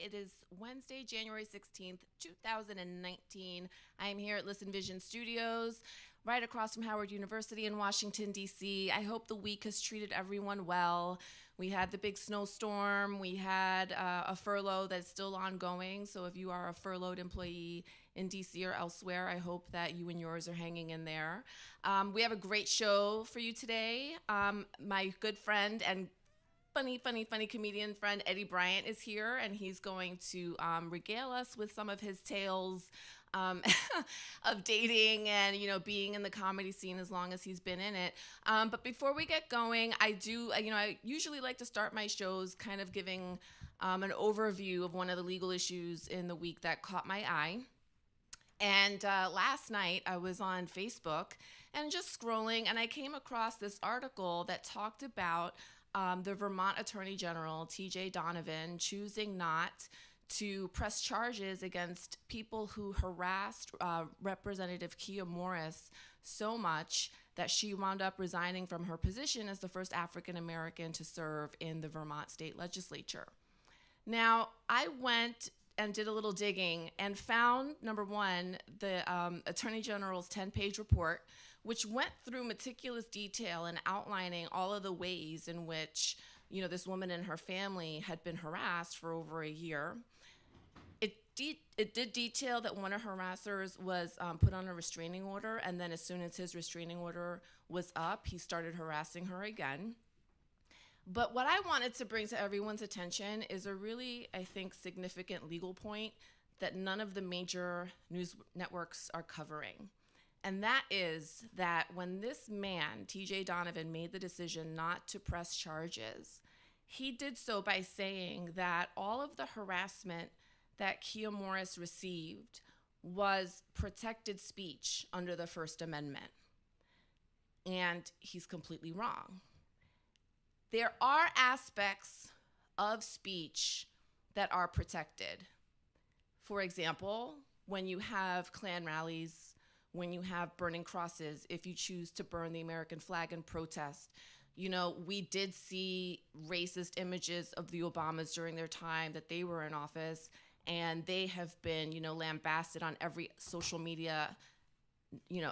It is Wednesday, January 16th, 2019. I am here at Listen Vision Studios, right across from Howard University in Washington, D.C. I hope the week has treated everyone well. We had the big snowstorm. We had a furlough that's still ongoing. So if you are a furloughed employee in D.C. or elsewhere, I hope that you and yours are hanging in there. We have a great show for you today. My good friend and funny comedian friend Eddie Bryant is here, and he's going to regale us with some of his tales of dating and being in the comedy scene as long as he's been in it. But before we get going, I usually like to start my shows kind of giving an overview of one of the legal issues in the week that caught my eye. And last night I was on Facebook and just scrolling, and I came across this article that talked about the Vermont Attorney General, T.J. Donovan, choosing not to press charges against people who harassed Representative Kia Morris so much that she wound up resigning from her position as the first African American to serve in the Vermont state legislature. Now, I went and did a little digging and found, number one, the Attorney General's 10-page report, which went through meticulous detail and outlining all of the ways in which, this woman and her family had been harassed for over a year. It did detail that one of her harassers was put on a restraining order, and then as soon as his restraining order was up, he started harassing her again. But what I wanted to bring to everyone's attention is a really, I think, significant legal point that none of the major news networks are covering. And that is that when this man, T.J. Donovan, made the decision not to press charges, he did so by saying that all of the harassment that Kia Morris received was protected speech under the First Amendment. And he's completely wrong. There are aspects of speech that are protected. For example, when you have Klan rallies, when you have burning crosses, if you choose to burn the American flag in protest. We did see racist images of the Obamas during their time that they were in office, and they have been, lambasted on every social media,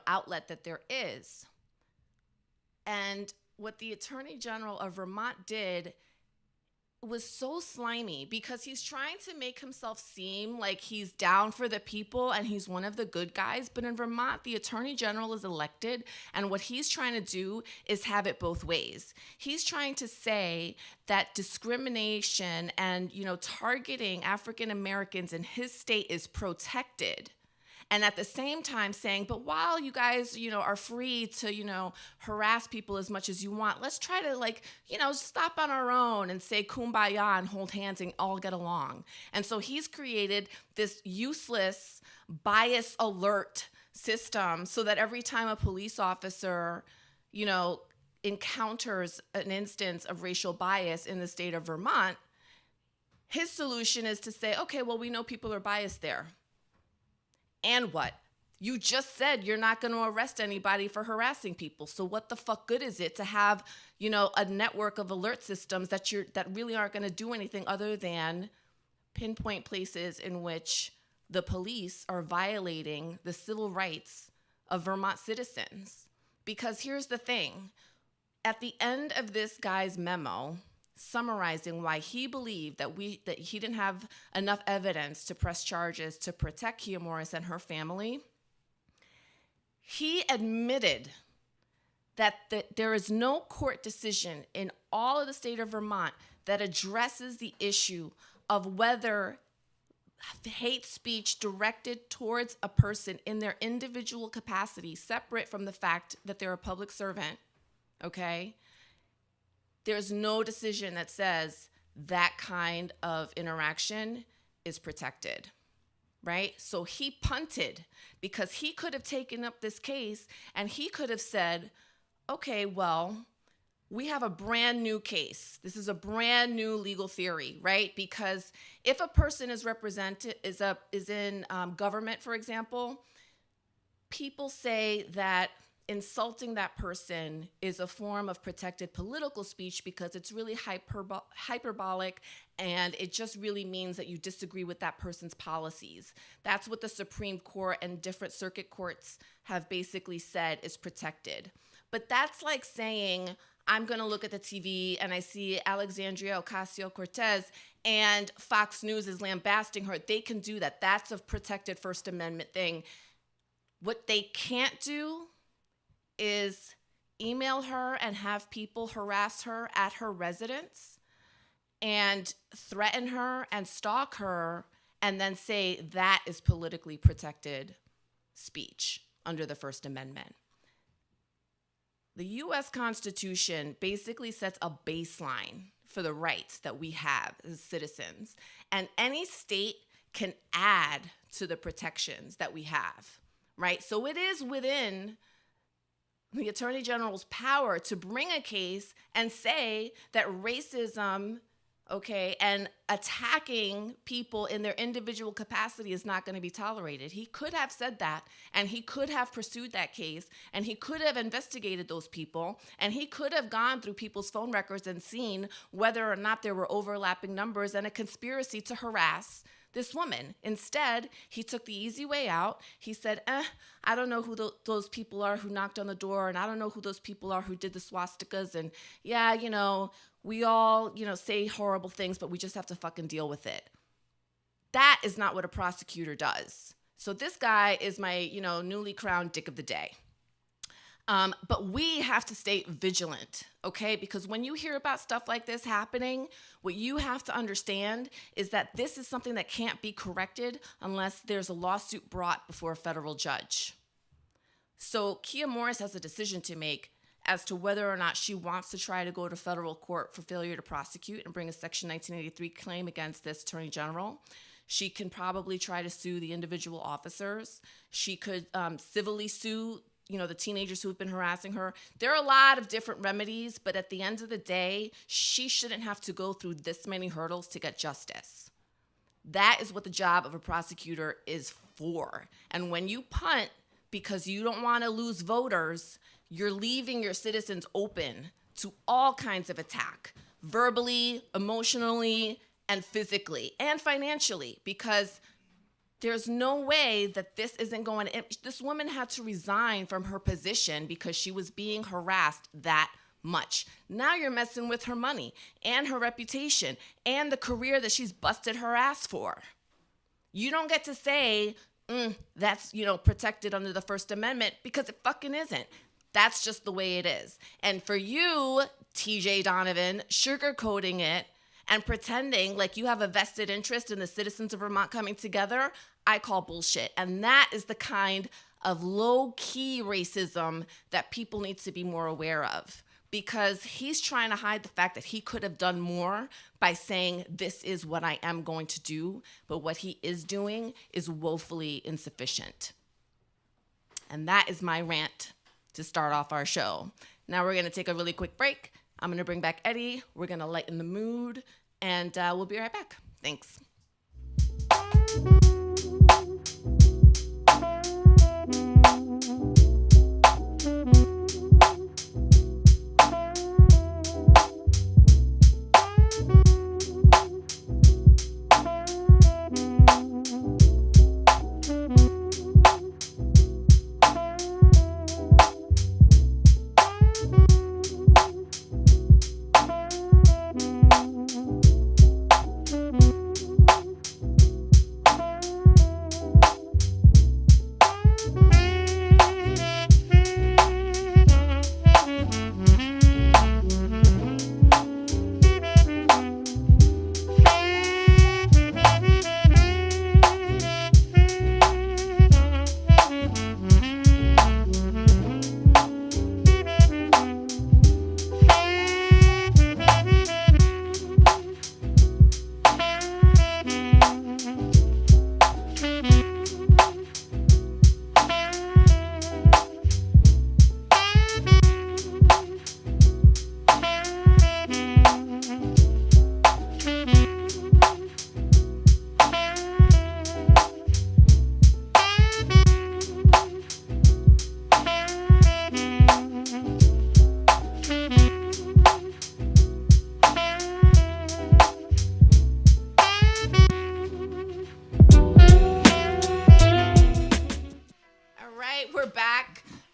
outlet that there is. And what the Attorney General of Vermont did was so slimy because he's trying to make himself seem like he's down for the people and he's one of the good guys. But in Vermont, the Attorney General is elected, and what he's trying to do is have it both ways. He's trying to say that discrimination and, targeting African Americans in his state is protected. And at the same time saying, but while you guys, are free to, harass people as much as you want, let's try to stop on our own and say kumbaya and hold hands and all get along. And so he's created this useless bias alert system so that every time a police officer, encounters an instance of racial bias in the state of Vermont, his solution is to say, okay, well, we know people are biased there. And what? You just said you're not going to arrest anybody for harassing people. So what the fuck good is it to have, a network of alert systems that really aren't going to do anything other than pinpoint places in which the police are violating the civil rights of Vermont citizens? Because here's the thing. At the end of this guy's memo, summarizing why he believed that he didn't have enough evidence to press charges to protect Kia Morris and her family, he admitted that there is no court decision in all of the state of Vermont that addresses the issue of whether hate speech directed towards a person in their individual capacity, separate from the fact that they're a public servant, okay? There's no decision that says that kind of interaction is protected, right? So he punted because he could have taken up this case and he could have said, okay, well, we have a brand new case. This is a brand new legal theory, right? Because if a person is in government, for example, people say that insulting that person is a form of protected political speech because it's really hyperbolic, and it just really means that you disagree with that person's policies. That's what the Supreme Court and different circuit courts have basically said is protected. But that's like saying, I'm going to look at the TV and I see Alexandria Ocasio-Cortez and Fox News is lambasting her. They can do that. That's a protected First Amendment thing. What they can't do is email her and have people harass her at her residence and threaten her and stalk her and then say that is politically protected speech under the First Amendment. The U.S. Constitution basically sets a baseline for the rights that we have as citizens, and any state can add to the protections that we have, right? So it is within the Attorney General's power to bring a case and say that racism, and attacking people in their individual capacity is not going to be tolerated. He could have said that, and he could have pursued that case, and he could have investigated those people, and he could have gone through people's phone records and seen whether or not there were overlapping numbers and a conspiracy to harass this woman. Instead, he took the easy way out. He said, I don't know who those people are who knocked on the door, and I don't know who those people are who did the swastikas, and yeah, we all, say horrible things, but we just have to fucking deal with it. That is not what a prosecutor does. So this guy is my, newly crowned dick of the day. But we have to stay vigilant, okay? Because when you hear about stuff like this happening, what you have to understand is that this is something that can't be corrected unless there's a lawsuit brought before a federal judge. So Kia Morris has a decision to make as to whether or not she wants to try to go to federal court for failure to prosecute and bring a Section 1983 claim against this Attorney General. She can probably try to sue the individual officers. She could civilly sue the teenagers who have been harassing her. There are a lot of different remedies, but at the end of the day, she shouldn't have to go through this many hurdles to get justice. That is what the job of a prosecutor is for. And when you punt because you don't want to lose voters, you're leaving your citizens open to all kinds of attack, verbally, emotionally, and physically, and financially, because there's no way that this isn't going to. This woman had to resign from her position because she was being harassed that much. Now you're messing with her money and her reputation and the career that she's busted her ass for. You don't get to say, that's, protected under the First Amendment, because it fucking isn't. That's just the way it is. And for you, TJ Donovan, sugarcoating it and pretending like you have a vested interest in the citizens of Vermont coming together, I call bullshit. And that is the kind of low-key racism that people need to be more aware of, because he's trying to hide the fact that he could have done more by saying, this is what I am going to do, but what he is doing is woefully insufficient. And that is my rant to start off our show. Now we're going to take a really quick break. I'm going to bring back Eddie. We're going to lighten the mood, and we'll be right back. Thanks.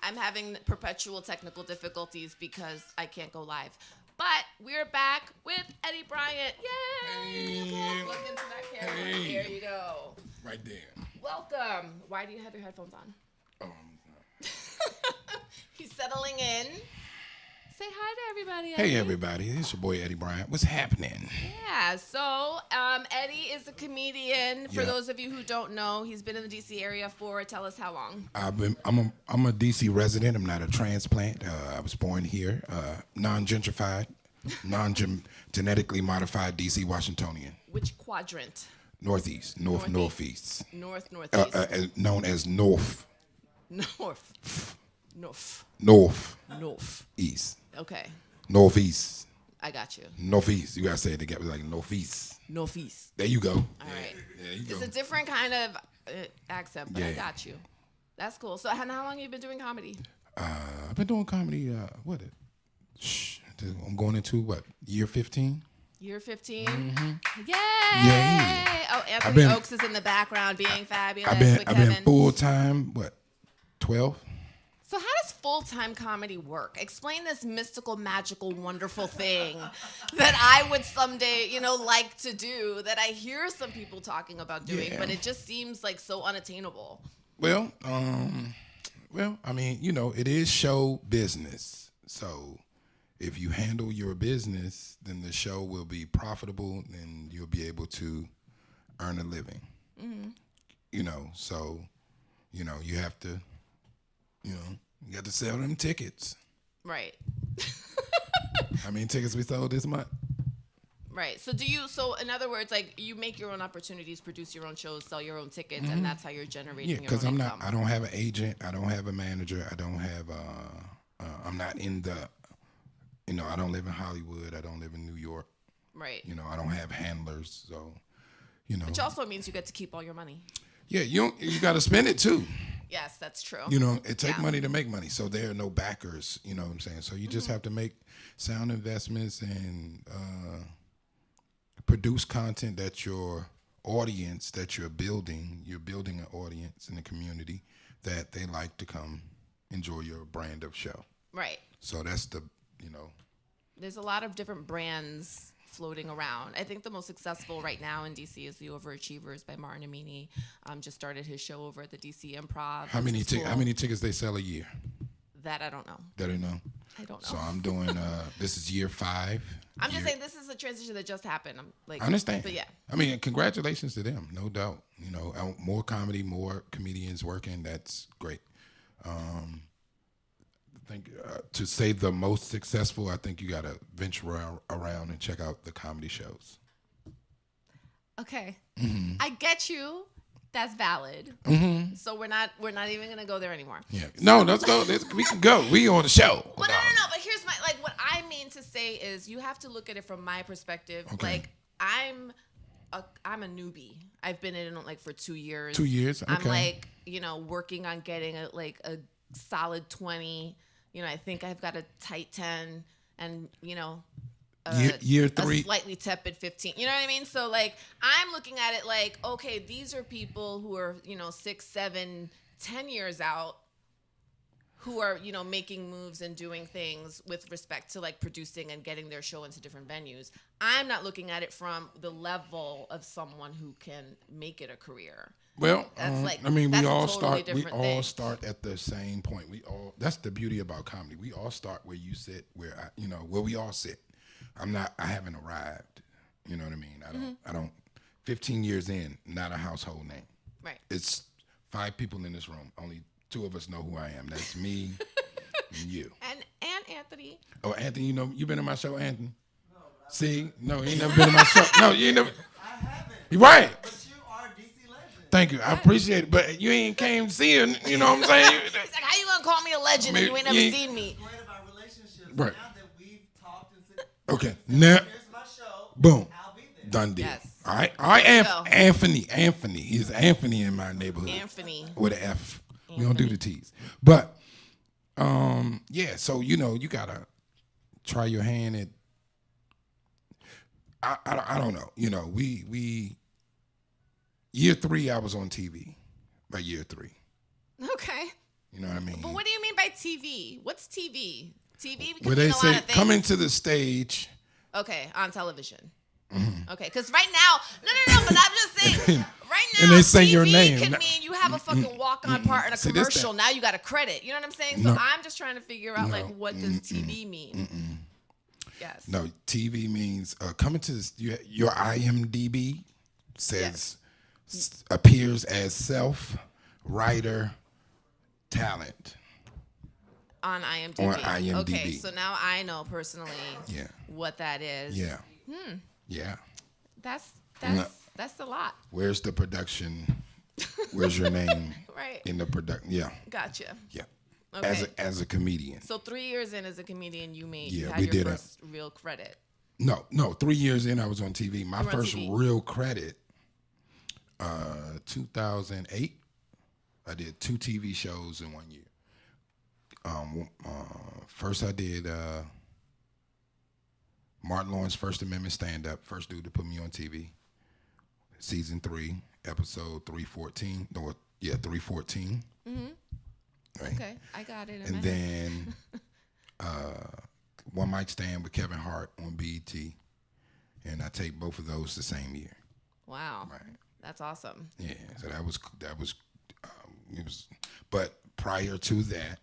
I'm having perpetual technical difficulties because I can't go live. But we're back with Eddie Bryant. Yay! Hey. Look into that camera. Hey. There you go. Right there. Welcome. Why do you have your headphones on? Oh, He's settling in. Say hi to everybody, hey, Eddie. everybody. This is your boy, Eddie Bryant. What's happening? Yeah, so Eddie is a comedian. For Yeah. those of you who don't know, he's been in the D.C. area for, tell us how long. I'm a D.C. resident. I'm not a transplant. I was born here, non-gentrified, non-genetically modified D.C. Washingtonian. Which quadrant? Northeast, northeast. Northeast. Known as North. North. East. Okay, Northeast. I got you. Northeast. You gotta say it together like Northeast. Northeast. There you go. All right. There you It's go. a different kind of accent, but I Yeah. got you. That's cool. So how long have you been doing comedy? I've been doing comedy. I'm going into year 15. Year 15? Mm-hmm. Yay! Yay. Oh, Anthony Oakes is in the background being fabulous with I've Kevin. been full time. 12. So how does full-time comedy work? Explain this mystical, magical, wonderful thing that I would someday, like to do, that I hear some people talking about doing, Yeah. but it just seems like so unattainable. Well, I mean, it is show business. So if you handle your business, then the show will be profitable and you'll be able to earn a living. Mm-hmm. So, you have to, you got to sell them tickets. Right. How many tickets we sold this month? Right. So in other words, like you make your own opportunities, produce your own shows, sell your own tickets, and that's how you're generating your own because income. I don't have an agent. I don't have a manager. I don't have, I'm not in the, I don't live in Hollywood. I don't live in New York. Right. I don't have handlers. So, Which also means you get to keep all your money. Yeah, you got to spend it too. Yes, that's true. It takes money to make money. So there are no backers, you know what I'm saying? So you just have to make sound investments and produce content that your audience that you're building an audience in the community that they like to come enjoy your brand of show. Right. So that's the, There's a lot of different brands floating around. I think the most successful right now in DC is The Overachievers by Martin Amini. Just started his show over at the DC Improv. How many tickets they sell a year? That I don't know. That I know. I don't know. So I'm doing this is year 5. I'm just saying this is a transition that just happened. I'm like, I understand. But yeah. I mean, congratulations to them, no doubt. More comedy, more comedians working. That's great. I think to say the most successful, I think you got to venture around and check out the comedy shows. Okay. Mm-hmm. I get you. That's valid. Mm-hmm. So we're not even gonna go there anymore. Yeah. No, let's go. We can go. We on the show. Well, no. But here's what I mean to say is you have to look at it from my perspective. Okay. Like I'm a newbie. I've been in it for 2 years. 2 years. Okay. I'm working on getting a solid 20. I think I've got a tight 10, and year 3. a slightly tepid 15. You know what I mean? So I'm looking at it okay, these are people who are 6, 7, 10 years out, who are making moves and doing things with respect to producing and getting their show into different venues. I'm not looking at it from the level of someone who can make it a career. Well, that's we all totally start. We all thing. start at the same point. That's the beauty about comedy. We all start where you sit, where where we all sit. I haven't arrived. You know what I mean? I don't. 15 years in, not a household name. Right. It's 5 people in this room. Only 2 of us know who I am. That's me and you. And Anthony. Oh, Anthony, you been in my show, Anthony? No. See, no, you ain't never been in my show. No, you ain't never. I haven't. You're right. But you are DC legend. Thank you. I appreciate it, but you ain't came see it. You know what I'm saying? He's like, how you gonna call me a legend and you ain't never seen me? Great about relationships. Right. Now that we've talked and said, Okay, now, here's my show. boom, I'll be there. done deal. Yes. All right, There you go. Anthony. He's Anthony in my neighborhood. Anthony. With an F. We don't do the T's. But, yeah, so, you gotta try your hand at, I don't know. We year 3, I was on TV by year 3. Okay. You know what I mean? But what do you mean by TV? What's TV? TV can Where they mean a say lot of things. coming to the stage. Okay, on television. Okay, because right now, no, but I'm just saying, right now, And they say TV your name. can mean you have a fucking walk-on part in a See, this commercial. Now you got a credit. You know what I'm saying? So No. I'm just trying to figure out, like, No. what does TV mean? Yes. No, TV means coming to this, your IMDb says appears as self, writer, talent. On IMDb. On IMDb. Okay, so now I know personally Yeah. what that is. Yeah. Yeah. That's No. that's a lot. Where's the production? Where's your name Right. in the production? Yeah. Gotcha. Yeah. Okay. As a comedian. So 3 years in as a comedian, you Yeah, had we your did first real credit. No. 3 years in, I was on TV. My You were on first TV. real credit, 2008. I did 2 TV shows in 1 year. First I did Martin Lawrence First Amendment stand-up. First dude to put me on TV. Season 3, episode 314. No, 314. Right. Okay, I got it. In And my head. then one mic stand with Kevin Hart on BET, and I taped both of those the same year. Wow, Right. that's awesome. Yeah, so that was it was. But prior to that,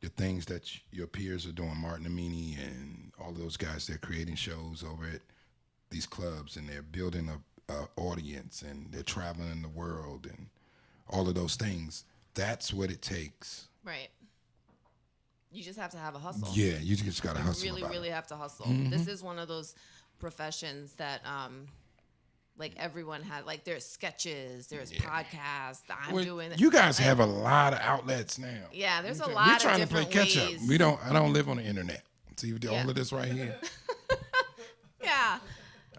the things that your peers are doing, Martin Amini and all those guys, they're creating shows over at these clubs, and they're building a audience, and they're traveling in the world, and all of those things. That's what it takes. Right. You just have to have a hustle. Yeah, you just gotta hustle. Really, about really it. have to hustle. Mm-hmm. This is one of those professions that, like everyone had. Like there's sketches, there's podcasts. I'm Well, doing. you guys have a lot of outlets now. Yeah, there's a We're lot of trying to different play catch ways. up. I don't live on the internet. See Yeah. all of this right here. Yeah.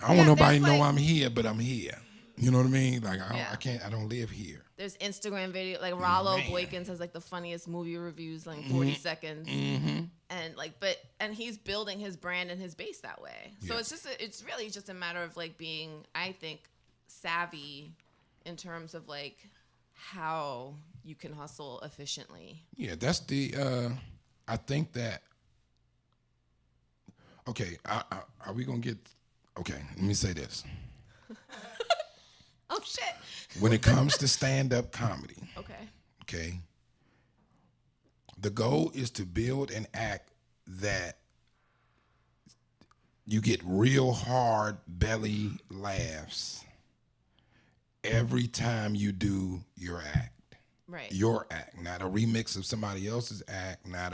I don't want nobody there's to know like- I'm here, but I'm here. You know what I mean? Like Yeah. I don't live here. There's Instagram video, like Rollo Man. Boykins has like the funniest movie reviews, like 40 seconds, and like, and he's building his brand and his base that way. So Yeah. it's really just a matter of like being, I think, savvy in terms of like how you can hustle efficiently. Yeah, that's the. I think that. Okay, are we gonna get? Okay, let me say this. Oh shit. When it comes to stand-up comedy, okay, the goal is to build an act that you get real hard belly laughs every time you do your act. Right. Your act, not a remix of somebody else's act, not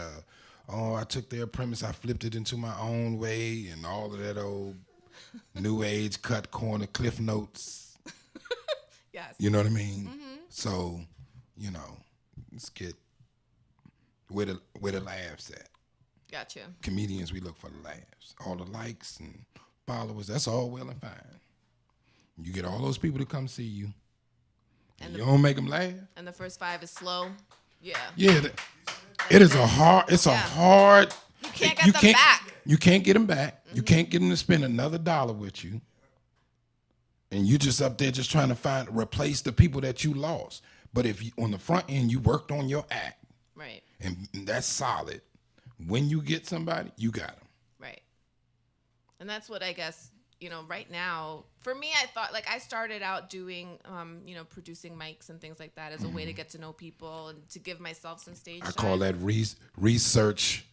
I took their premise, I flipped it into my own way, and all of that old new age cut corner cliff notes. Yes. You know what I mean? So, let's get where the laughs at. Gotcha. Comedians, we look for the laughs. All the likes and followers, that's all well and fine. You get all those people to come see you, and you don't make them laugh. And the first 5 is slow. Yeah. Yeah, it is a hard. It's a hard. You can't get them back. You can't get them back. You can't get them to spend another dollar with you. And you just up there just trying to replace the people that you lost. But if you, on the front end, you worked on your act, Right. and that's solid. When you get somebody, you got them. Right. And that's what I guess, right now, for me, I thought, like, I started out doing, producing mics and things like that as a way to get to know people and to give myself some stage I time. call that research.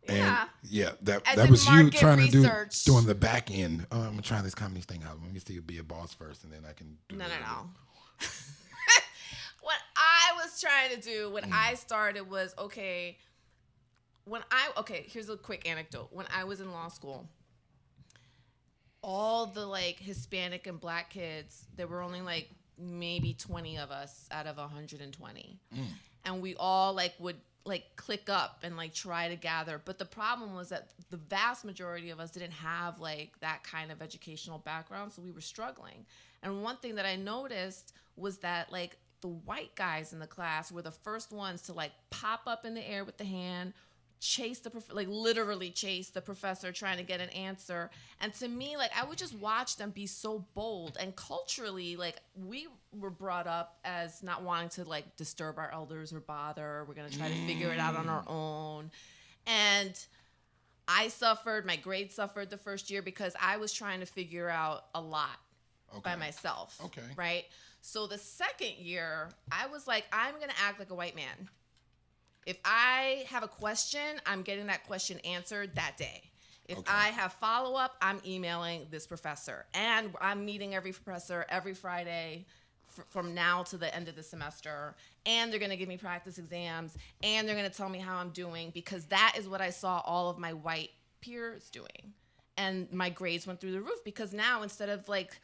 And Yeah. that As that in was you market trying to research. doing the back end. Oh, I'm gonna try this comedy thing out. Let me see, be a boss first, and then I can. Do No. that. What I was trying to do when I started was, here's a quick anecdote. When I was in law school, all the like Hispanic and black kids, there were only like maybe 20 of us out of 120. And we all like would like click up and like try to gather. But the problem was that the vast majority of us didn't have like that kind of educational background. So we were struggling. And one thing that I noticed was that like the white guys in the class were the first ones to like pop up in the air with the hand, chase literally chase the professor trying to get an answer. And to me, like, I would just watch them be so bold. And culturally, like, we were brought up as not wanting to like disturb our elders or bother. We're going to try to figure it out on our own. And my grades suffered the first year because I was trying to figure out a lot by myself. Okay. Right? So the second year, I was like, I'm going to act like a white man. If I have a question, I'm getting that question answered that day. If I have follow-up, I'm emailing this professor. And I'm meeting every professor every Friday from now to the end of the semester. And they're going to give me practice exams. And they're going to tell me how I'm doing, because that is what I saw all of my white peers doing. And my grades went through the roof, because now instead of like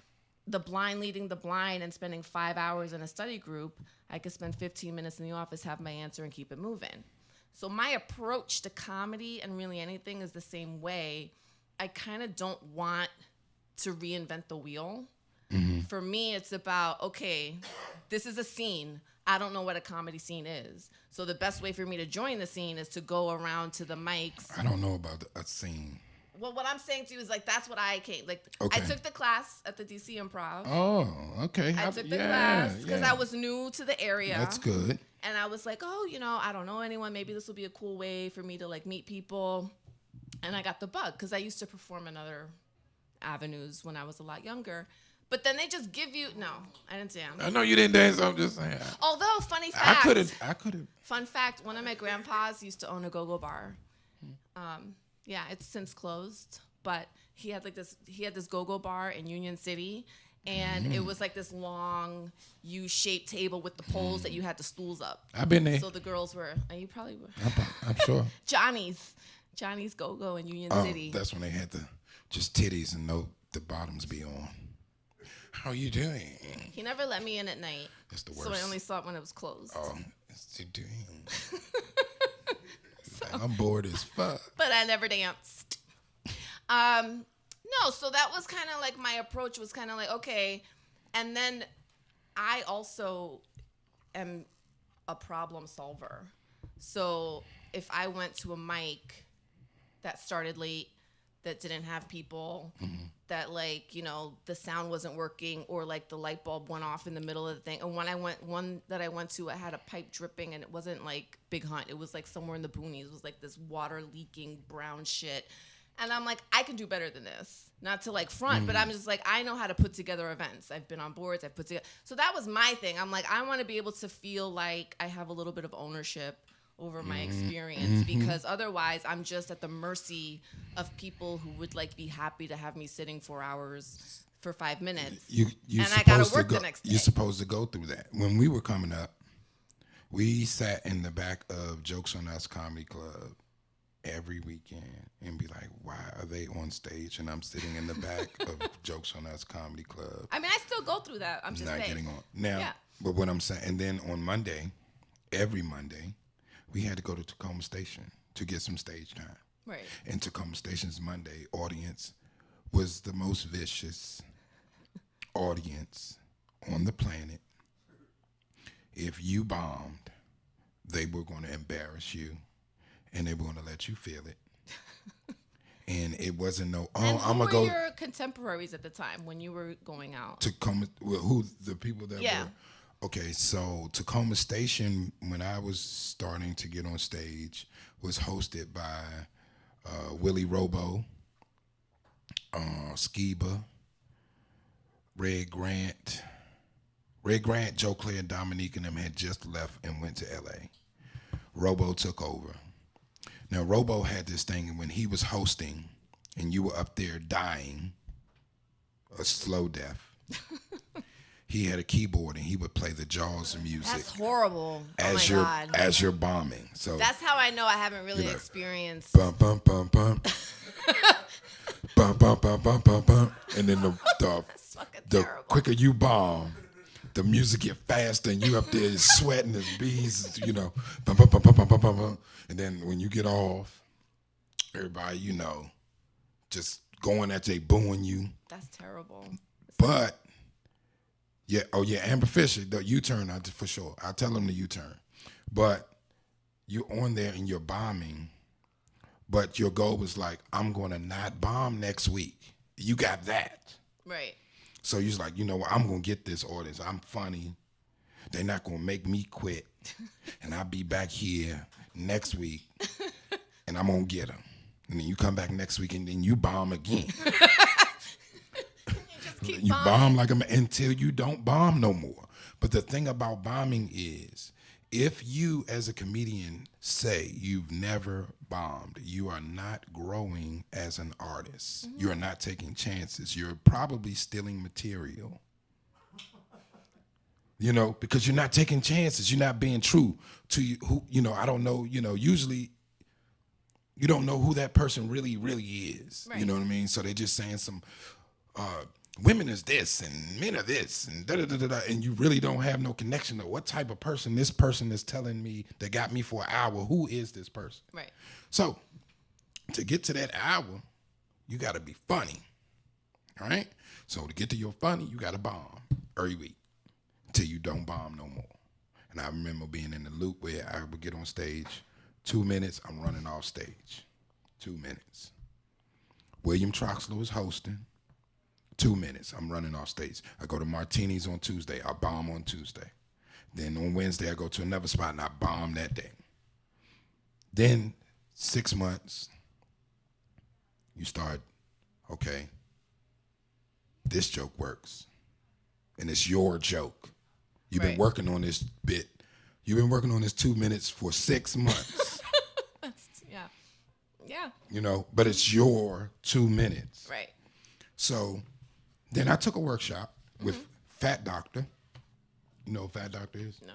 the blind leading the blind and spending 5 hours in a study group, I could spend 15 minutes in the office, have my answer, and keep it moving. So my approach to comedy and really anything is the same way. I kind of don't want to reinvent the wheel. Mm-hmm. For me, it's about, okay, this is a scene. I don't know what a comedy scene is. So the best way for me to join the scene is to go around to the mics. I don't know about a scene. Well, what I'm saying to you is, like, that's what I came. Like, I took the class at the DC Improv. Oh, okay. I took the class because I was new to the area. That's good. And I was like, oh, I don't know anyone. Maybe this will be a cool way for me to, like, meet people. And I got the bug because I used to perform in other avenues when I was a lot younger. But then they just give you, no, I didn't dance. I know you didn't dance, I'm just saying. Although, funny fact. I could have. Fun fact, one of my grandpas used to own a go-go bar. Yeah, it's since closed, but he had this go-go bar in Union City, and it was like this long U-shaped table with the poles that you had the stools up. I've been there. So the girls were, and you probably were. I'm sure. Johnny's Go-Go in Union City. That's when they had just titties and the bottoms be on. How you doing? He never let me in at night. That's the worst. So I only saw it when it was closed. Oh, what's you doing? I'm bored as fuck. But I never danced. No, so that was kind of like my approach was kind of like, okay. And then I also am a problem solver. So if I went to a mic that started late, that didn't have people, that like, the sound wasn't working, or like the light bulb went off in the middle of the thing. And one that I went to, I had a pipe dripping, and it wasn't like Big Hunt. It was like somewhere in the boonies. It was like this water leaking brown shit. And I'm like, I can do better than this. Not to like front, but I'm just like, I know how to put together events. I've been on boards. I've put together. So that was my thing. I'm like, I want to be able to feel like I have a little bit of ownership over my experience, because otherwise I'm just at the mercy of people who would like be happy to have me sitting 4 hours for 5 minutes. And I gotta work the next day. You're supposed to go through that. When we were coming up, we sat in the back of Jokes on Us Comedy Club every weekend and be like, why are they on stage and I'm sitting in the back of Jokes on Us Comedy Club? I mean, I still go through that. I'm just not saying. getting on. Now, but what I'm saying, and then on Monday, every Monday, we had to go to Tacoma Station to get some stage time. Right. And Tacoma Station's Monday audience was the most vicious audience on the planet. If you bombed, they were going to embarrass you, and they were going to let you feel it. And it wasn't no, I'm going to go. Who were your contemporaries at the time when you were going out? Tacoma, who the people that were? Okay, so Tacoma Station, when I was starting to get on stage, was hosted by Willie Robo, Skiba, Red Grant, Joe Clay, and Dominique and them had just left and went to L.A. Robo took over. Now, Robo had this thing when he was hosting and you were up there dying, a slow death. He had a keyboard and he would play the Jaws music. That's horrible. God. As you're bombing. So that's how I know I haven't really experienced. Bum bum bum bum. Bum bum bum bum bum bum. And then the quicker you bomb, the music get faster and you up there sweating as bees, Bum bum bum bum bum bum bum. And then when you get off, everybody, just going at you, booing you. That's terrible. But yeah, Amber Fisher, the U-turn, for sure. I'll tell them the U-turn. But you're on there and you're bombing, but your goal was like, I'm going to not bomb next week. You got that. Right. So you're like, you know what? I'm going to get this audience. I'm funny. They're not going to make me quit. And I'll be back here next week, and I'm going to get them. And then you come back next week, and then you bomb again. You bomb like until you don't bomb no more. But the thing about bombing is, if you as a comedian say you've never bombed, you are not growing as an artist. You are not taking chances. You're probably stealing material. Because you're not taking chances. You're not being true to you. I don't know, usually you don't know who that person really, really is. Right. You know what I mean? So they're just saying some, women is this and men are this and da-da-da-da-da, and you really don't have no connection to what type of person this person is telling me that got me for an hour. Who is this person? Right. So to get to that hour, you got to be funny. All right? So to get to your funny, you got to bomb every week till you don't bomb no more. And I remember being in the loop where I would get on stage, 2 minutes, I'm running off stage. 2 minutes. William Troxler was hosting. 2 minutes, I'm running off stage. I go to Martini's on Tuesday. I bomb on Tuesday. Then on Wednesday, I go to another spot and I bomb that day. Then 6 months, you start, okay, this joke works. And it's your joke. You've been working on this bit. You've been working on this 2 minutes for 6 months. Yeah. But it's your 2 minutes. Right. So then I took a workshop with Fat Doctor. You know what Fat Doctor is? No.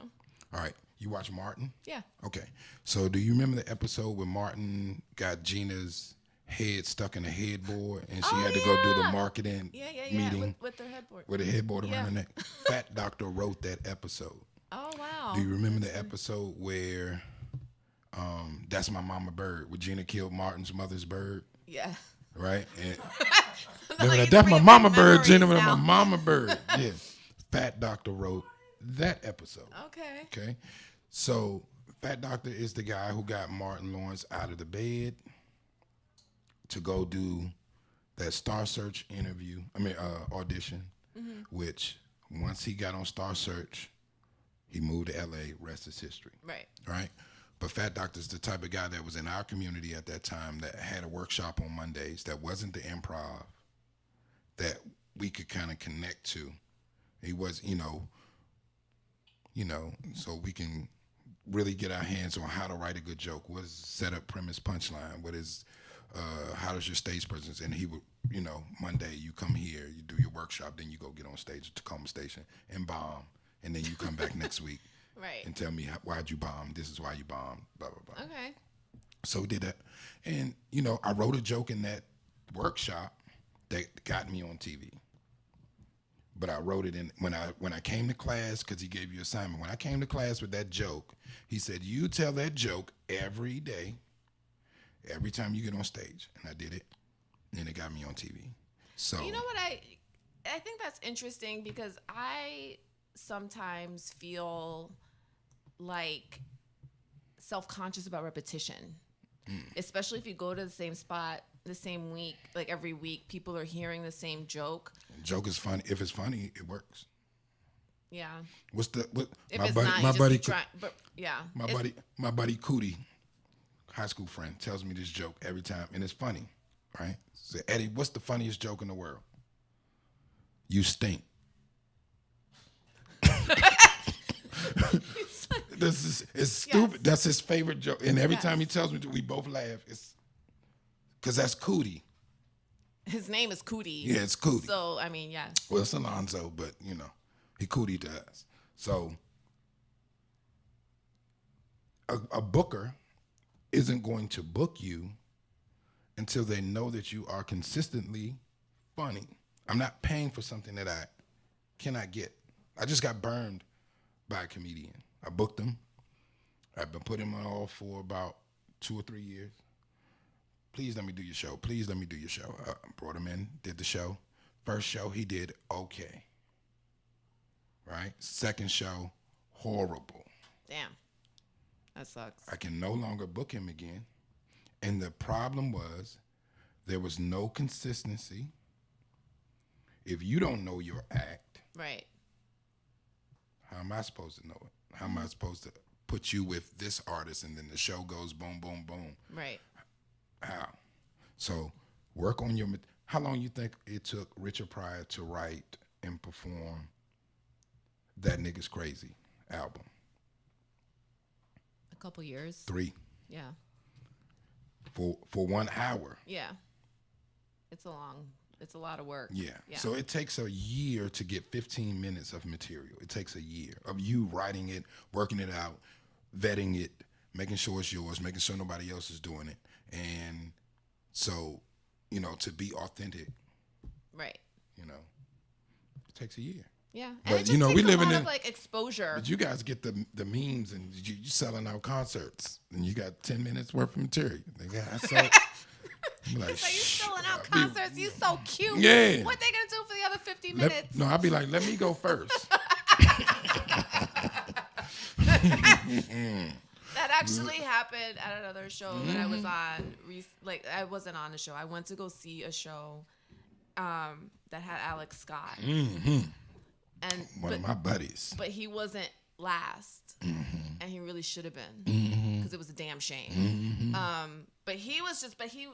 All right. You watch Martin? Yeah. Okay. So do you remember the episode where Martin got Gina's head stuck in a headboard and she had to go do the marketing meeting? With the headboard. With a headboard around her neck. Fat Doctor wrote that episode. Oh, wow. Do you remember the episode where That's My Mama Bird, where Gina killed Martin's mother's bird? Yeah. Right? And remember that? That's my mama bird, Gina. That's my mama bird. Yeah. Fat Doctor wrote that episode. Okay. So Fat Doctor is the guy who got Martin Lawrence out of the bed to go do that Star Search audition, which once he got on Star Search, he moved to LA, rest is history. Right? But Fat Doctor's the type of guy that was in our community at that time that had a workshop on Mondays that wasn't the improv that we could kind of connect to. He was, so we can really get our hands on how to write a good joke. What is setup, premise, punchline? What is, how does your stage presence? And he would, Monday you come here, you do your workshop, then you go get on stage at Tacoma Station and bomb. And then you come back next week. Right. And tell me why'd you bomb? This is why you bombed. Blah blah blah. Okay. So we did that, and I wrote a joke in that workshop that got me on TV. But I wrote it in when I came to class because he gave you assignment. When I came to class with that joke, he said you tell that joke every day, every time you get on stage, and I did it, and it got me on TV. So you know what I think that's interesting because I sometimes feel like self-conscious about repetition, especially if you go to the same spot the same week, like every week people are hearing the same joke. Joke is funny. If it's funny, it works. Yeah. My buddy Cootie, high school friend, tells me this joke every time, and it's funny, right? So Eddie, what's the funniest joke in the world? You stink. It's stupid. Yes. That's his favorite joke, and every time he tells me, we both laugh. It's because that's Cootie. His name is Cootie. Yeah, it's Cootie. So I mean, yes. Well, it's Alonzo, but he Cootie to us. So a booker isn't going to book you until they know that you are consistently funny. I'm not paying for something that I cannot get. I just got burned by a comedian. I booked him. I've been putting him on all for about 2 or 3 years. Please let me do your show. Please let me do your show. Brought him in, did the show. First show, he did okay. Right? Second show, horrible. Damn. That sucks. I can no longer book him again. And the problem was there was no consistency. If you don't know your act, Right. how am I supposed to know it? How am I supposed to put you with this artist and then the show goes boom, boom, boom? Right. How? So work on your. How long you think it took Richard Pryor to write and perform That Nigga's Crazy album? A couple years. 3. Yeah. For 1 hour. Yeah. It's a lot of work. Yeah. So it takes a year to get 15 minutes of material. It takes a year of you writing it, working it out, vetting it, making sure it's yours, making sure nobody else is doing it. And so, to be authentic, Right. it takes a year. Yeah. But, And it just takes we a live lot in of like exposure. But you guys get the memes and you selling out concerts and you got 10 minutes worth of material. I'm like, So you selling out I'll be- concerts. You so cute. Yeah. What they gonna do for the other 50 minutes? No, I'd be like, let me go first. That actually happened at another show that I was on. I wasn't on the show. I went to go see a show that had Alex Scott. Mm-hmm. And One of my buddies. But he wasn't last, Mm-hmm. and he really should have been, because it was a damn shame. Mm-hmm. But he was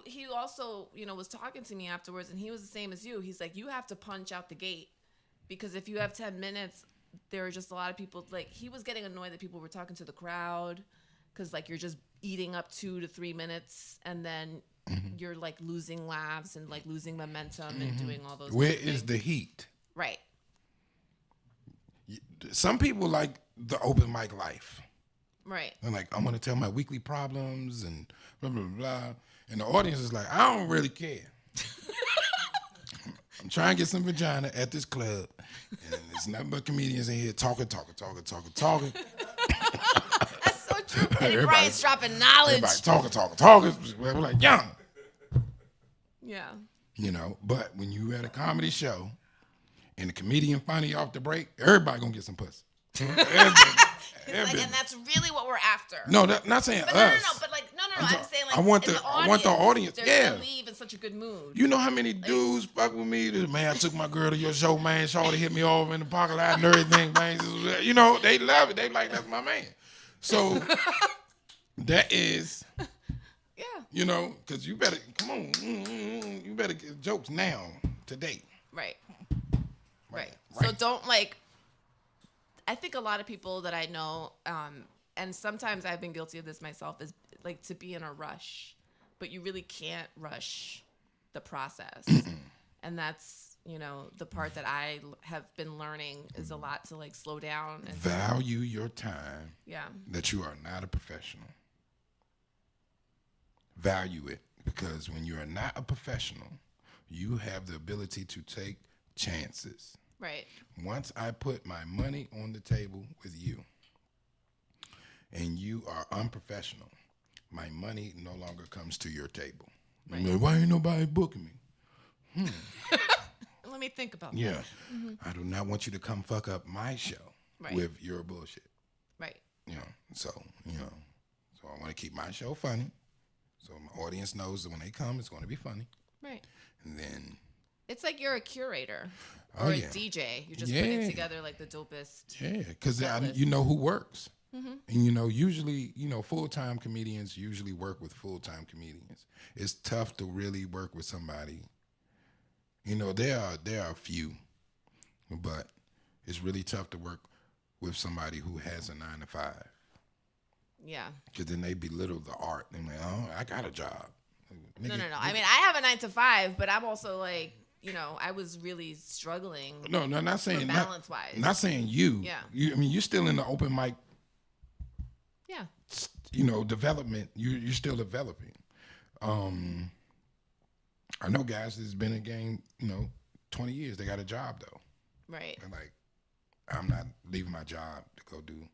he also was talking to me afterwards, and he was the same as you. He's like, you have to punch out the gate, because if you have 10 minutes, there are just a lot of people. Like, he was getting annoyed that people were talking to the crowd, because like you're just eating up 2 to 3 minutes, and then you're like losing laughs and like losing momentum and doing all those. Where things. is the heat? Right? Some people like the open mic life. Right. They're like, I want to tell my weekly problems and blah, blah, blah. And the audience is like, I don't really care. I'm trying to get some vagina at this club. And it's nothing but comedians in here talking. That's so true. Eddie Everybody- Bryant's dropping knowledge. Everybody talking. We're like, young. Yeah. But when you at a comedy show and the comedian finally off the break, everybody gonna get some pussy. And that's really what we're after. No, not saying But us. no. But like, no. I'm saying like, I want in the audience. They're Yeah. gonna leave in such a good mood. You know how many dudes fuck with me? Man, I took my girl to your show, man. Shorty hit me over in the parking lot and everything, man. They love it. They like, that's my man. So that is, Yeah. because you better, come on, you better get jokes now, today. Right. Right. So don't I think a lot of people that I know, and sometimes I've been guilty of this myself, is like to be in a rush, but you really can't rush the process. And that's, the part that I have been learning is a lot to like slow down and Value your time. Yeah. That you are not a professional. Value it, because when you are not a professional, you have the ability to take chances. Right. Once I put my money on the table with you and you are unprofessional, my money no longer comes to your table. Right. I'm like, why ain't nobody booking me? Let me think about Yeah. that. I do not want you to come fuck up my show Right. with your bullshit. Right. So I want to keep my show funny. So my audience knows that when they come, it's going to be funny. Right. And then, It's like you're a curator Oh, or a yeah. DJ. You're just putting Yeah. together like the dopest. yeah, because Set list. you know who works. And, usually, full-time comedians usually work with full-time comedians. It's tough to really work with somebody. There are a few, but it's really tough to work with somebody who has a 9-to-5. Yeah. Because then they belittle the art. They're like, oh, I got a job. No. I mean, I have a 9-to-5, but I'm also like, I was really struggling. No, not saying balance-wise. Not saying you. Yeah. You're still in the open mic. Yeah. Development. You're still developing. I know guys that's been in the game, 20 years. They got a job though. Right. They're like, I'm not leaving my job to go do.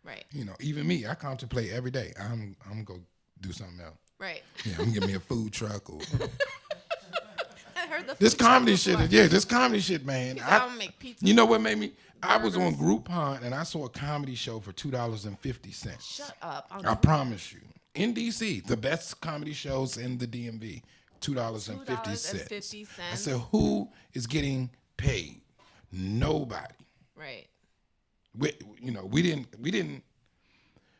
Right. Even me, I contemplate every day. I'm gonna go do something else. Right. Yeah, I'm gonna get me a food truck or. I heard the This food truck comedy shit, before. this comedy shit, man. He said, I'm gonna make pizza. You know what made me? I was on Burgers. Groupon and I saw a comedy show for $2.50. Shut up. I promise you, in DC, the best comedy shows in the DMV, $2.50. $2.50. I said, who is getting paid? Nobody. Right. We didn't.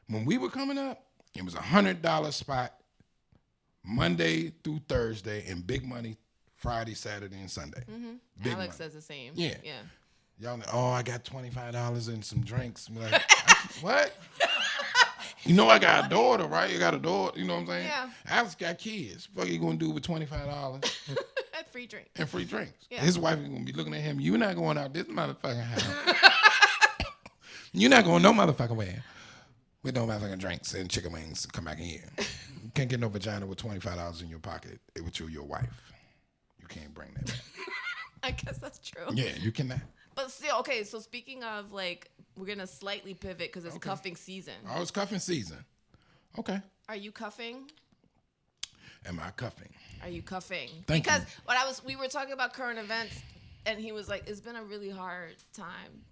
When we were coming up, it was $100 spot Monday through Thursday, and big money Friday, Saturday, and Sunday. Big Alex money. says the same. Yeah. Yeah. Y'all, I got $25 and some drinks. I'm like, what? You know I got a daughter, right? You got a daughter, you know what I'm saying? Yeah. Alex got kids. What you gonna do with $25 At free drink. and free drinks? Yeah. His wife is gonna be looking at him. You're not going out this motherfucking house. You're not going no motherfucking way with no motherfucking drinks and chicken wings and come back in here. You can't get no vagina with $25 in your pocket with your wife. You can't bring that back. I guess that's true. Yeah, you cannot. But still, okay, so speaking of, like, we're going to slightly pivot because it's cuffing season. Oh, it's cuffing season. Okay. Are you cuffing? Am I cuffing? Are you cuffing? Thank because you. we were talking about current events, and he was like, it's been a really hard time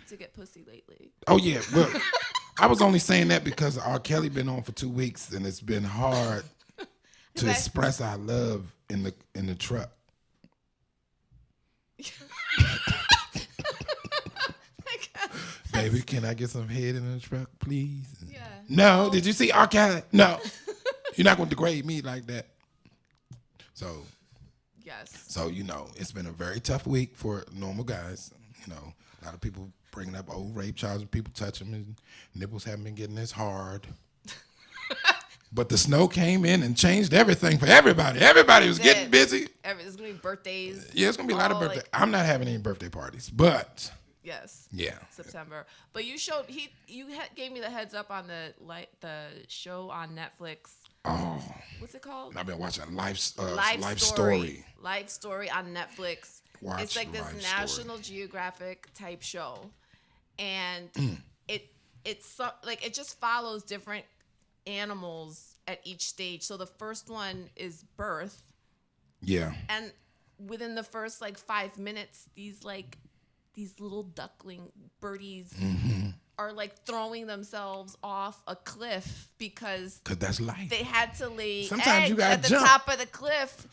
to get pussy lately. Oh, yeah. Well, I was only saying that because R. Kelly been on for 2 weeks, and it's been hard to Okay. express our love in the truck. Baby, can I get some head in the truck, please? Yeah. No. Did you see R. Kelly? No. You're not going to degrade me like that. So, Yes. it's been a very tough week for normal guys. A lot of people bringing up old rape charges, people touching them, and nipples haven't been getting as hard. But the snow came in and changed everything for everybody. Everybody was getting busy. There's going to be birthdays. Yeah, it's going to be a lot of birthdays. I'm not having any birthday parties, but Yes. yeah. September. But you gave me the heads up on the show on Netflix. Oh, What's it called? I've been watching Life Life Story. Life Story on Netflix. Watch it's like this Life Story. National Geographic type show, and it just follows different animals at each stage. So the first one is birth, Yeah. and within the first 5 minutes, these little duckling birdies are throwing themselves off a cliff because That's life. they had to lay Sometimes eggs you gotta at the jump. top of the cliff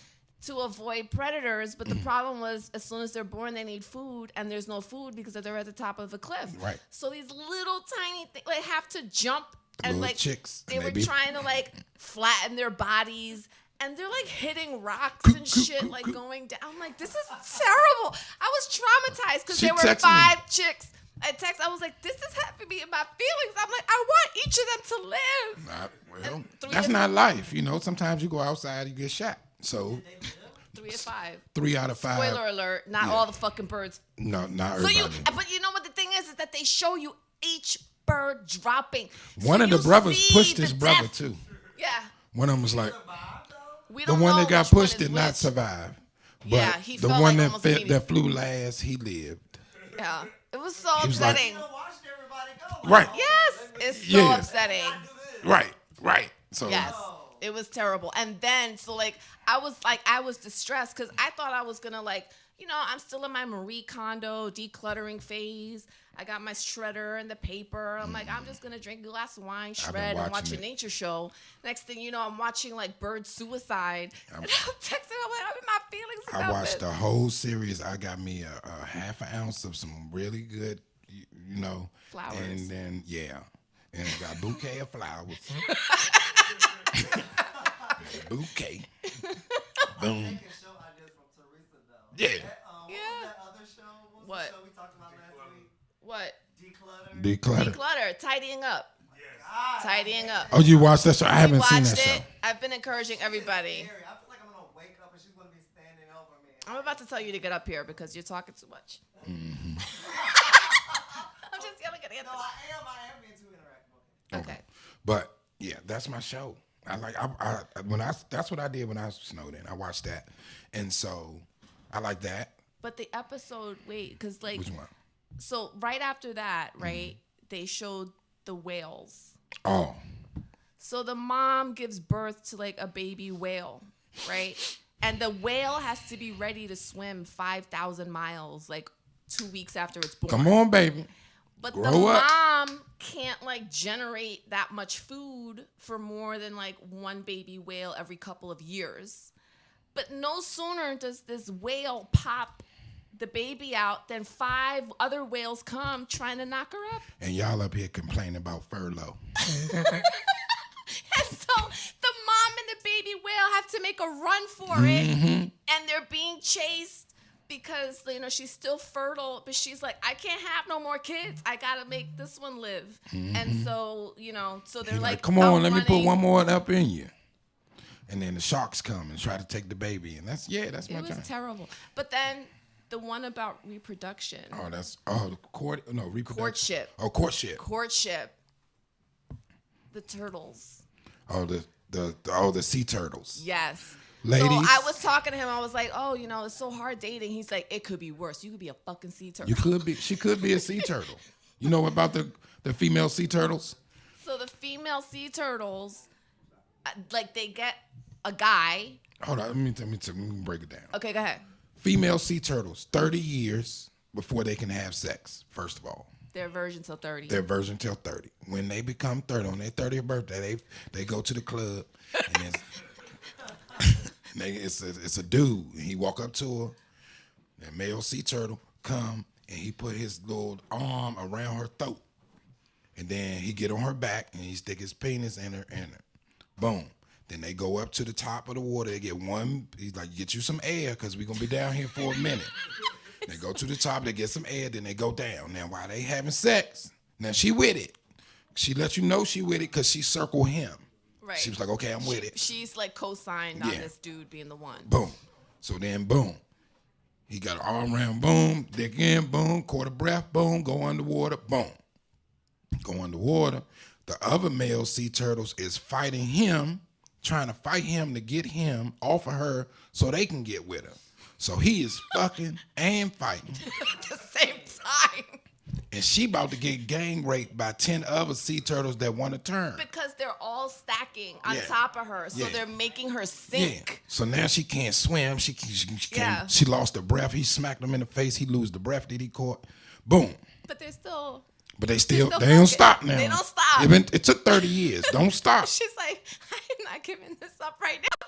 to avoid predators. But the problem was, as soon as they're born, they need food, and there's no food because they're at the top of the cliff. Right. So these little tiny things have to jump, and Little chicks, they and were they be- trying to flatten their bodies. And they're hitting rocks and shit, going down. I'm like, this is terrible. I was traumatized because She there were texted me. 5 chicks. I was like, this is having me in my feelings. I'm like, I want each of them to live. Well, three that's or not life. Sometimes you go outside, you get shot. So 3 of 5. 3 out of 5. Spoiler alert, not all the fucking birds. No, not So everybody. but you know what the thing is that they show you each bird dropping. One So of the you brothers see pushed the his brother death. too. Yeah. One of them was like, We the don't one know that got which one pushed is did not which. survive. But Yeah, he the felt one almost immediately. that flew last, he lived. Yeah. It was so He was like- upsetting. Watched everybody go. Right. Yes. It's so Yeah. upsetting. Right. So Yes. It was terrible. And then, I was distressed because I thought I was going to I'm still in my Marie Kondo decluttering phase. I got my shredder and the paper. I'm I'm just going to drink a glass of wine, shred, and watch watching a it. nature show. Next thing you know, I'm watching bird suicide. And I'm texting, I'm in my feelings I about watched it. the whole series. I got me a half an ounce of some really good, Flowers. And then, and I got a bouquet of flowers. Bouquet. Boom. Taking show ideas from Teresa though. Yeah. What Yeah. was that other show? What was What? the show we talked about last week? What? Declutter. Declutter. Declutter, tidying up. Tidying up. Oh, you watched that show? I haven't seen Watched that show. it. I've been encouraging everybody. Scary. I feel like I'm gonna wake up and she's gonna be standing over me. I'm about to tell you to get up here because you're talking too much. Mm-hmm. I'm just yelling at No, Anthony. I am being too interactive. Okay. But yeah, that's my show. That's what I did when I snowed in. I watched that, and so I like that. But the episode, because Which one? so right after that, right, they showed the whales. Oh, So the mom gives birth to a baby whale, right? And the whale has to be ready to swim 5,000 miles, like 2 weeks after it's born. Come on, baby. But Grow the up. mom can't like generate that much food for more than like one baby whale every couple of years. But no sooner does this whale pop the baby out than 5 other whales come trying to knock her up. And y'all up here complaining about furlough. And so the mom and the baby whale have to make a run for it, and they're being chased because she's still fertile, but she's like, I can't have no more kids. I gotta make this one live. And so so they're He like, come on, let me outrunning. put one more up in you. And then the sharks come and try to take the baby, and that's my It was time. terrible. But then the one about reproduction, The reproduction. courtship, Oh, courtship. the turtles. Oh, the sea turtles. Yes. Ladies. So I was talking to him. I was like, oh, it's so hard dating. He's like, it could be worse. You could be a fucking sea turtle. She could be a sea turtle. You know about the female sea turtles? So the female sea turtles, they get a guy. Hold on, let me break it down. Okay, go ahead. Female sea turtles, 30 years before they can have sex, first of all. They're virgin till 30. They're virgin till 30. When they become 30, on their 30th birthday, they go to the club, and it's a dude. And he walk up to her, the male sea turtle come, and he put his little arm around her throat. And then he get on her back, and he stick his penis in her. Boom. Then they go up to the top of the water. They get one. He's like, get you some air, because we're going to be down here for a minute. They go to the top. They get some air. Then they go down. Now, while they having sex, now she with it. She let you know she with it because she circled him. Right. She was like, okay, I'm with it. She's like co-signed on this dude being the one. Boom. So then, boom. He got an arm around, boom. Dick in, boom. Quarter breath, boom. Go underwater, boom. Go underwater. The other male sea turtles is fighting him, trying to fight him to get him off of her so they can get with her. So he is fucking and fighting. At the same time. And she about to get gang raped by 10 other sea turtles that want to turn. Because they're all stacking on Yeah. top of her. So Yeah. they're making her Yeah. sink. So now she can't swim. She can't. Yeah. She lost her breath. He smacked him in the face. He lose the breath that he caught. Boom. But they're still... But they still don't fucking. stop now. They don't stop. It took 30 years. Don't stop. She's like, I'm not giving this up right now.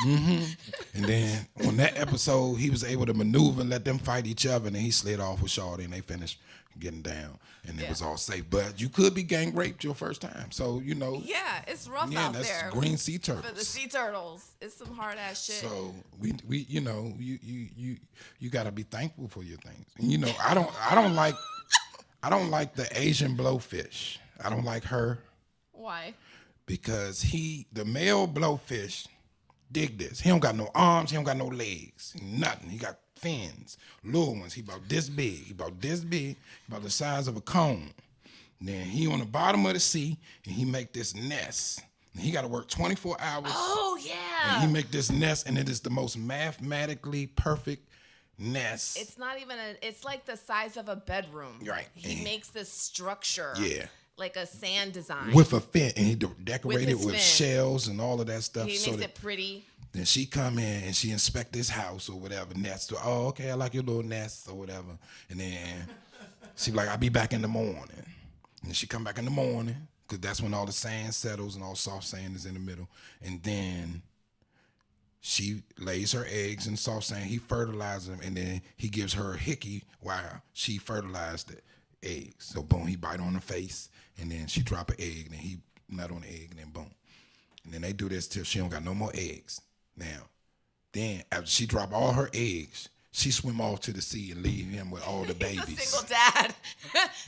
And then on that episode, he was able to maneuver and let them fight each other. And then he slid off with Shawty, and they finished getting down. And it was all safe. But you could be gang raped your first time. So, Yeah, it's rough yeah, out that's there. green sea turtles. For the sea turtles. It's some hard ass shit. So we you gotta be thankful for your things. And I don't like the Asian blowfish. I don't like her Why? because the male blowfish, dig this. He don't got no arms, he don't got no legs, nothing. He got fins, little ones. He about this big. He about the size of a cone. Then he on the bottom of the sea and he make this nest. And he got to work 24 hours. Oh, And yeah. he make this nest, and it is the most mathematically perfect nest. It's not even it's like the size of a bedroom. Right. He makes this structure. Yeah. Like a sand design. With a fin, and he decorated his with fin. shells and all of that stuff. He so makes that it pretty. then she come in and she inspect this house or whatever nest. Oh, okay, I like your little nest or whatever. And then she be like, I'll be back in the morning. And she come back in the morning because that's when all the sand settles and all soft sand is in the middle. And then she lays her eggs in soft sand. He fertilizes them, and then he gives her a hickey while she fertilized the eggs. So boom, he bite on her face, and then she drop an egg, and then he nut on the egg, and then boom. And then they do this till she don't got no more eggs. Now, then after she drop all her eggs, she swim off to the sea and leave him with all the babies. He's a single dad.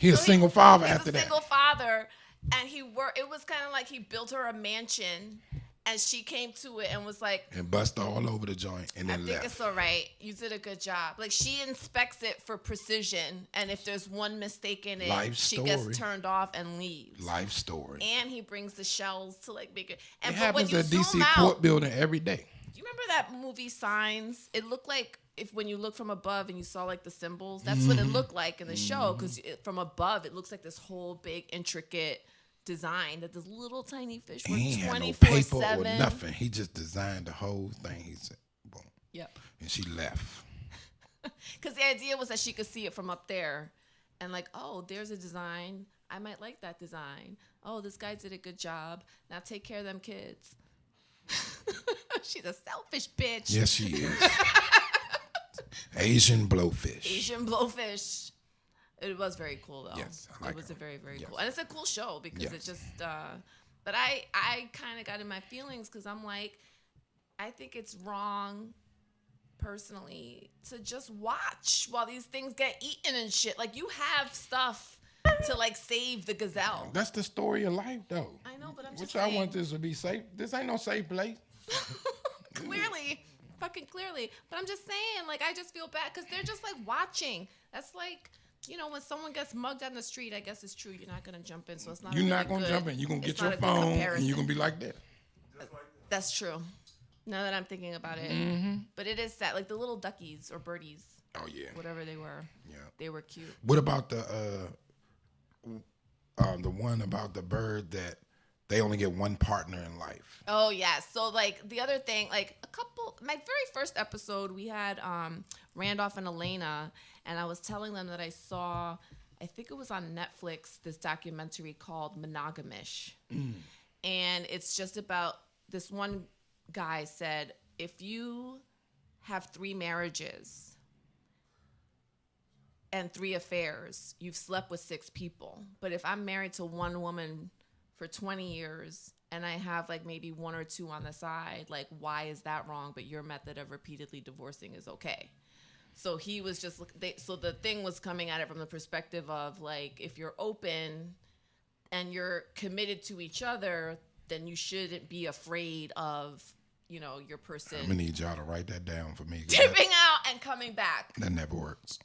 He a single father He's after a that. single father, and it was kind of like he built her a mansion, and she came to it and was like, And bust all over the joint and I then think left. it's all right. You did a good job. Like, she inspects it for precision, and if there's one mistake in it, Life she story. gets turned off and leaves. Life story. And he brings the shells to like make it. It And but happens when you at DC zoom out, Court Building every day. do you remember that movie Signs? It looked like if when you look from above and you saw like the symbols, that's what it looked like in the show. Because from above, it looks like this whole big intricate design that this little tiny fish He worked ain't had no 24/7. paper or nothing. He just designed the whole thing. He said, boom. Yep. And she left. Because the idea was that she could see it from up there and like, oh, there's a design. I might like that design. Oh, this guy did a good job. Now take care of them kids. She's a selfish bitch. Yes, she is. Asian blowfish. Asian blowfish. It was very cool though. Yes, I like it was her. a very, very Yes. cool. And it's a cool show because Yes. it just but I kind of got in my feelings because I'm like, I think it's wrong personally to just watch while these things get eaten and shit. Like you have stuff to like save the gazelle. That's the story of life, though. I know, but I'm just Which I saying. want this to be safe. This ain't no safe place. Clearly, fucking clearly. But I'm just saying, like, I just feel bad because they're just like watching. That's like, you know, when someone gets mugged on the street, I guess it's true. You're not gonna jump in, so it's not. You're really not going to good- jump in. You're going to it's get your not a good phone and comparison. you're going to be like that. That's true. Now that I'm thinking about it, but it is sad. Like the little duckies or birdies, Oh, yeah. whatever they were, Yeah. they were cute. What about the one about the bird that they only get one partner in life? Oh yeah. So like the other thing, like my very first episode, we had Randolph and Elena, and I was telling them that I saw, I think it was on Netflix, this documentary called Monogamish. And it's just about this one guy said, if you have 3 marriages and 3 affairs, you've slept with 6 people. But if I'm married to one woman for 20 years and I have like maybe 1 or 2 on the side, like why is that wrong? But your method of repeatedly divorcing is okay. So he was just, so the thing was coming at it from the perspective of like, if you're open and you're committed to each other, then you shouldn't be afraid of, you know, your person I'm going to need y'all to write that down for me. 'Cause dipping out and coming back. that never works.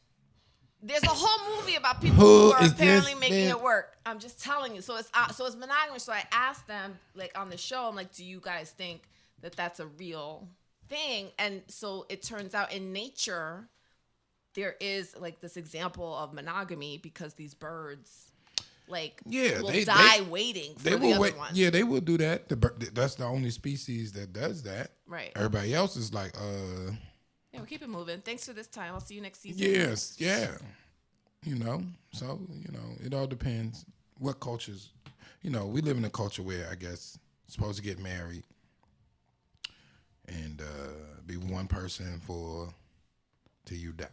There's a whole movie about people Who who are is apparently this making bitch? it work. I'm just telling you. So it's monogamous. So I asked them, like on the show, I'm like, do you guys think that that's a real thing? And so it turns out in nature, there is like this example of monogamy because these birds, like, Yeah, will they die waiting for They the will other wait. one. Yeah, they will do that. That's the only species that does that. Right. Everybody else is like, Yeah, we'll keep it moving. Thanks for this time. I'll see you next season. yes, yeah. You know, so, you know, it all depends what cultures. You know, we live in a culture where I guess you're supposed to get married and be one person till you die.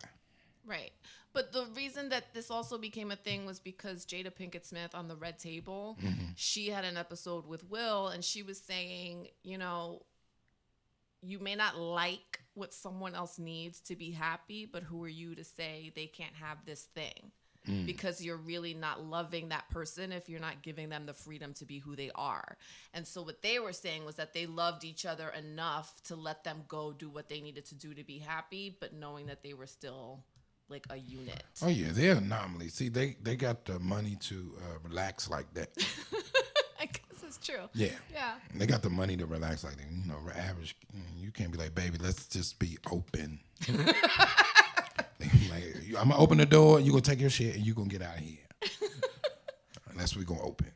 Right. But the reason that this also became a thing was because Jada Pinkett Smith on the Red Table, she had an episode with Will, and she was saying, you know, you may not like what someone else needs to be happy, but who are you to say they can't have this thing? Because you're really not loving that person if you're not giving them the freedom to be who they are. And so what they were saying was that they loved each other enough to let them go do what they needed to do to be happy, but knowing that they were still like a unit. Oh yeah, they're anomalies. See, they got the money to relax like that. I guess it's true. Yeah. Yeah. They got the money to relax like that. You know, average. You can't be like, baby, let's just be open. Like, I'm gonna open the door. You gonna take your shit and you gonna get out of here. And that's what we gonna open.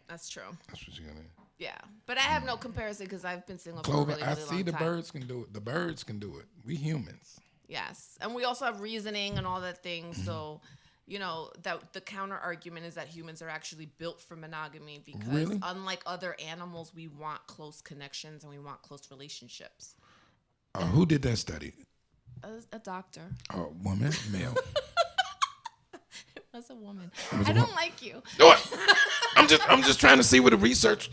That's true. That's what you're gonna. Yeah. But I have no comparison because I've been single for a Clover, really, I really see long the time. birds can do it. The birds can do it. We humans. Yes. And we also have reasoning and all that thing. So, you know, that the counter argument is that humans are actually built for monogamy because Really? unlike other animals, we want close connections and we want close relationships. Who did that study? A doctor. Woman, male. It was a woman. was I a don't like you. What? I'm just trying to see what the research.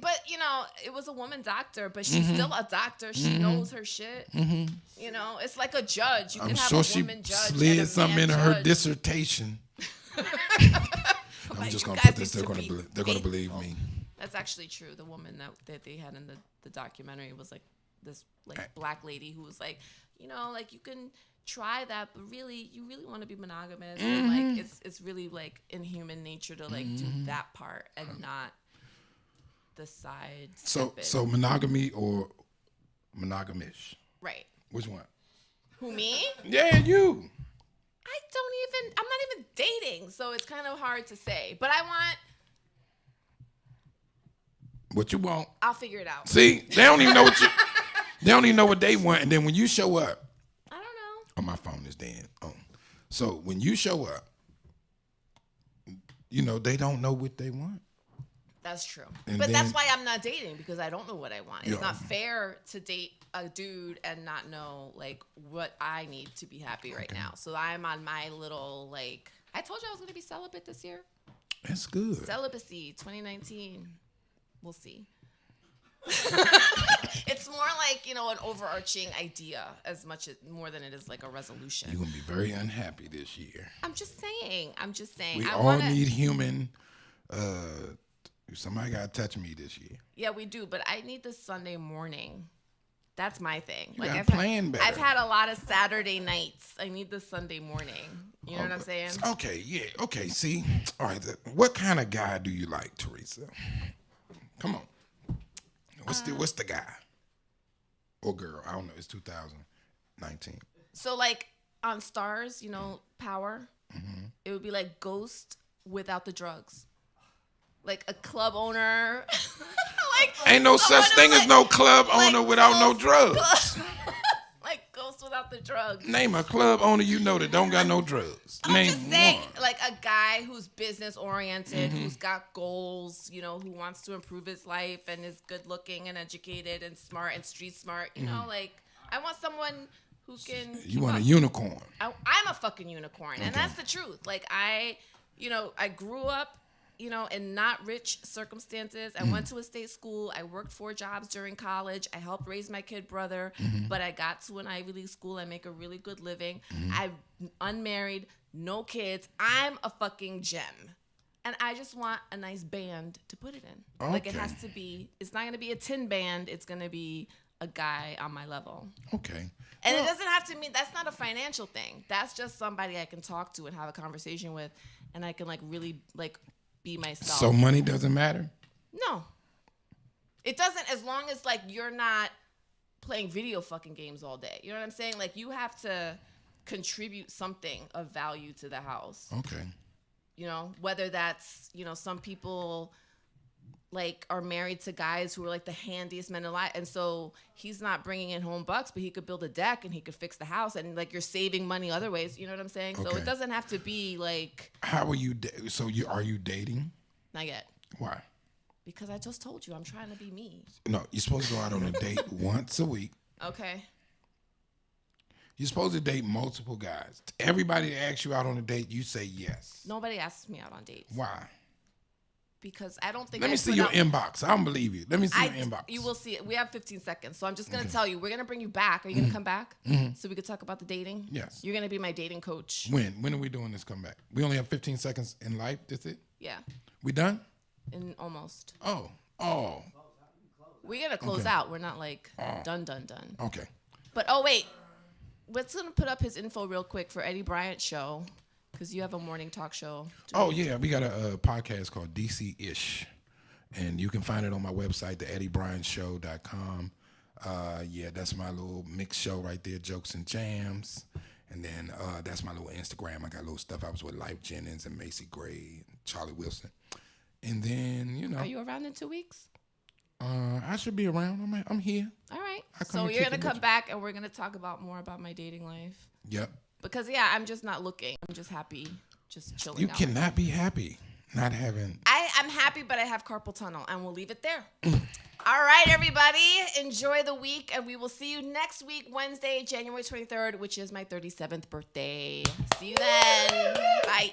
But you know, it was a woman doctor, but she's still a doctor. She knows her shit. You know, it's like a judge. You I'm can have sure a she woman judge and slid a something man in her judge. dissertation. I'm Like, just you gonna guys put this. need They're to gonna be they're gonna believe faithful. me. That's actually true. The woman that they had in the documentary was like this like black lady who was like, you know, like you can try that, but really you really want to be monogamous and like it's really like in human nature to like do that part and not the side. So monogamy or monogamish? Right. Which one? Who, me? Yeah, you. I'm not even dating, so it's kind of hard to say. But I want What you want? I'll figure it out. See, they don't even know what you. They don't even know what they want, and then when you show up, I don't know. oh, my phone is dead. Oh, so when you show up, you know they don't know what they want. That's true. And But that's then- why I'm not dating, because I don't know what I want. It's Yeah. not fair to date a dude and not know like what I need to be happy right now. So I'm on my little like I told you I was going to be celibate this year. That's good. Celibacy 2019. We'll see. It's more like, an overarching idea more than it is like a resolution. You're gonna be very unhappy this year. I'm just saying. We I all wanna, need human. Somebody gotta touch me this year. Yeah, we do, but I need this Sunday morning. That's my thing. You gotta plan better. I've had a lot of Saturday nights. I need the Sunday morning. You know what I'm saying? Okay, yeah. Okay, see. All right. What kind of guy do you like, Teresa? Come on. What's the guy? Or girl? I don't know. It's 2019. So like on Stars, Power, it would be like Ghost without the drugs. Like a club owner. Ain't no such thing as no club owner without no drugs. Like Ghost without the drugs. Name a club owner you know that don't got no drugs. I'm Name just saying, one. like a guy who's business oriented, who's got goals, who wants to improve his life and is good looking and educated and smart and street smart. Like I want someone who can. You want a unicorn. I'm a fucking unicorn, and that's the truth. Like I grew up, in not rich circumstances. I went to a state school. I worked 4 jobs during college. I helped raise my kid brother, but I got to an Ivy League school. I make a really good living. I'm unmarried, no kids. I'm a fucking gem. And I just want a nice band to put it in. Like it Okay. has to be, it's not going to be a tin band. It's going to be a guy on my level. Okay. And it doesn't have to mean, that's not a financial thing. That's just somebody I can talk to and have a conversation with, and I can really be myself. So money doesn't matter? No. It doesn't, as long as you're not playing video fucking games all day. You know what I'm saying? You have to contribute something of value to the house. Okay. Whether that's, some people are married to guys who are the handiest men alive, and so he's not bringing in home bucks, but he could build a deck and he could fix the house, and you're saving money other ways. You know what I'm saying? So Okay. it doesn't have to be How are you? Are you dating? not yet, Why? because I just told you I'm trying to be me. No, you're supposed to go out on a date once a week. Okay. You're supposed to date multiple guys. Everybody that asks you out on a date, you say yes. Nobody asks me out on dates Why? because I don't think. Let me see your inbox. I don't believe you. Let me see your inbox. You will see it. We have 15 seconds, so I'm just gonna tell you. We're gonna bring you back. Are you gonna come back so we could talk about the dating? Yes. You're gonna be my dating coach. When are we doing this comeback? We only have 15 seconds in life. That's it? Yeah, We done? in almost. Oh. We're gonna close Okay. out. We're not done. Okay. But wait, let's gonna put up his info real quick for Eddie Bryant's show, because you have a morning talk show. Oh, yeah. We got a podcast called DC-ish. And you can find it on my website, theeddiebryantshow.com. Yeah, that's my little mix show right there, Jokes and Jams. And then that's my little Instagram. I got little stuff. I was with Life Jennings and Macy Gray and Charlie Wilson. And then, Are you around in 2 weeks? I should be around. I'm here. All right. I come So and you're kick gonna it come with you. back, and we're gonna talk more about my dating life. Yep. Because I'm just not looking. I'm just happy, just chilling. You out. cannot be happy not having. I'm happy, but I have carpal tunnel, and we'll leave it there. All right, everybody. Enjoy the week, and we will see you next week, Wednesday, January 23rd, which is my 37th birthday. See you then. Bye.